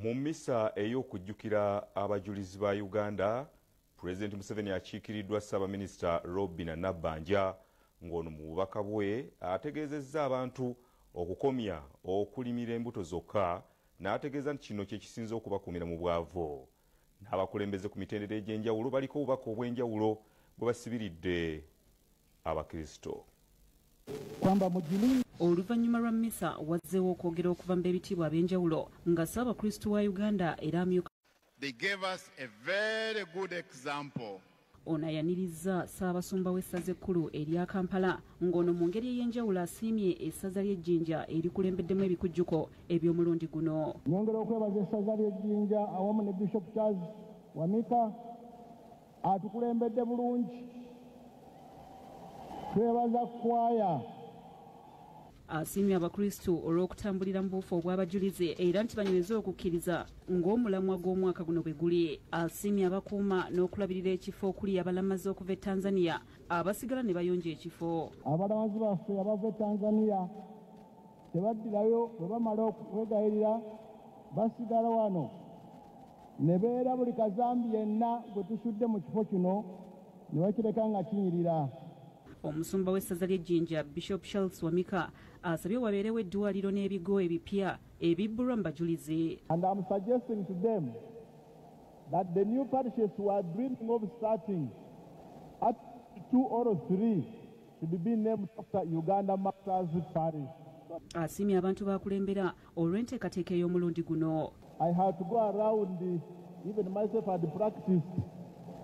Mu mmisa ey'okujjukira abajulizi ba Uganda, President Museveni akiikiriddwa Ssaabaminisita Robinah Nabbanja ng'ono mu bubaka bwe ategeezezza abantu okukomya okulimira embuto zokka n'ategeeza nti kino kye kisinze okubakuumira mu bwavu. N'abakulembeze ku mitendera egy'enjawulo baliko obubaka obw'enjawulo bwe basibiridde Abakristo. Oluvannyuma lwa mmisa wazzeewo okwogera okuva mu b'ebitiibwa ab'enjawulo nga Ssaabakristo wa Uganda era amyuka. They gave us a very good example. Ono ayanirizza Ssaabasumba w'essaza ekkulu erya Kampala ng'ono mu ngeri ey'enjawulo asiimye essaza ly'Ejjinja erikulembeddemu ebikujjuko eby'omulundi guno. Nyongera okwebaza essaza ly'Ejjinja awamu ne Bishop Charles Wamika atukulembedde bulungi. Twebaza kwaya. Asiimye Abakristo olw'okutambulira mu buufu obw'abajulizi era nti banyweze okukkiriza ng'omulamwa gw'omwaka guno bwe guli. Asiimye abakuuma n'okulabirira ekifo okuli abalamazi okuva e Tanzania abasigala ne bayonja ekifo. Abalamazi baffe abava e Tanzania tebaddirayo bwe bamala okwegayirira basigala wano ne beera buli kazambi yenna gwe tusudde mu kifo kino ne bakireka nga kinyirira. Omusumba w'essaza ly'Ejjinja Bishop Charles Wamika asabye wabeerewo eddwaliro n'ebigo ebipya ebibbulwa mu bajulizi. And I'm suggesting to them that the new parishes who are dreaming of starting at 2 or 3 should be named after Uganda Martyrs Parish. Asiimye abantu bakulembera olw'enteekateeka ey'omulundi guno. I had to go around, even myself had practiced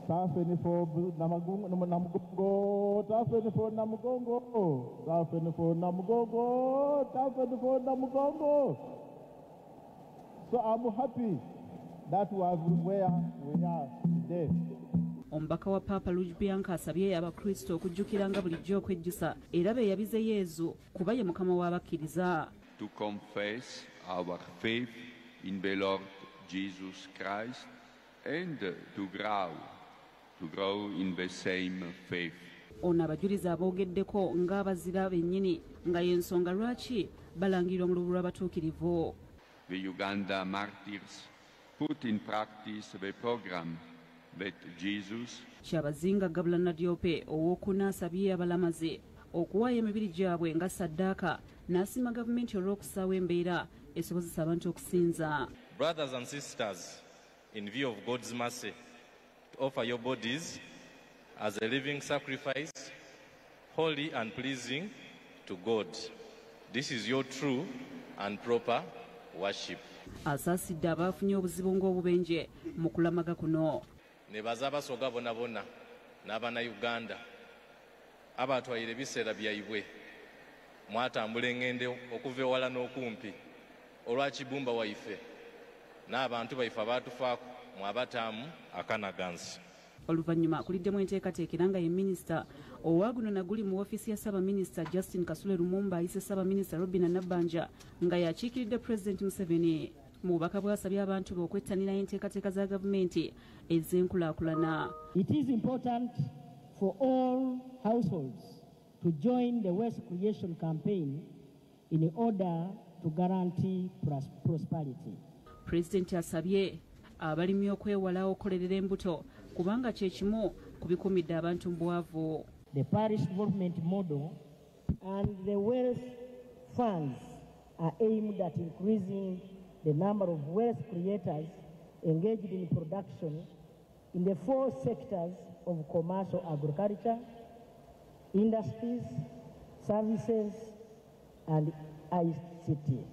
Tafeni for Namugongo, Tafeni for Namugongo, Tafeni for Namugongo, Tafeni for Namugongo. So I'm happy that we are where we are today. Omubaka wa Papa Luigi Bianca asabye Abakristo okujjukiranga bulijjo okwejjusa era beeyabize Yesu kuba ye Mukama w'abakkiriza. To confess our faith in the Lord Jesus Christ and to grow in the same faith. Ono abajulizi aboogeddeko ng'abazira bennyini nga y'ensonga lwaki balangirwa mu lubu lw'abatuukirivu. The Uganda martyrs put in practice the program that Jesus. Kyabazinga Bannaddiini ow'okuna asabye abalamaze okuwaayo emibiri gyabwe nga ssaddaaka n'asiima gavumenti olw'okusaawa embeera esobozesa abantu okusinza. Brothers and sisters, in view of God's mercy, to offer your bodies as a living sacrifice, holy and pleasing to God. This is your true and proper worship. Asaasidde abaafunye obuzibu ng'obubenje mu kulamaga kuno. Nebaza abasoga bonna bonna n'Abannayuganda abatwalira ebiseera byaibwe mwatambula engende okuva ewala n'okumpi olwa kibumba waife n'abantu baife abaatufaako mwabataamu akanagansi. Oluvannyuma akuliddemu enteekateeka era nga ye minisita owaaguno naguli mu woofiisi ya Ssaabaminisita Justin Kasule Lumumba ayise Ssaabaminisita Robinah Nabbanja nga yakiikiridde President Museveni. Mu bubaka bw'asabye abantu be okwettanira enteekateeka za gavumenti ez'enkulaakulana. It is important for all households to join the Wealth Creation Campaign in order to guarantee prosperity. President asabye abalimi okwewala okukolerera embuto kubanga kye kimu ku bikumidde abantu mu bwavu. The parish development model and the wealth funds are aimed at increasing the number of wealth creators engaged in production in the 4 sectors of commercial agriculture, industries, services, and ICT.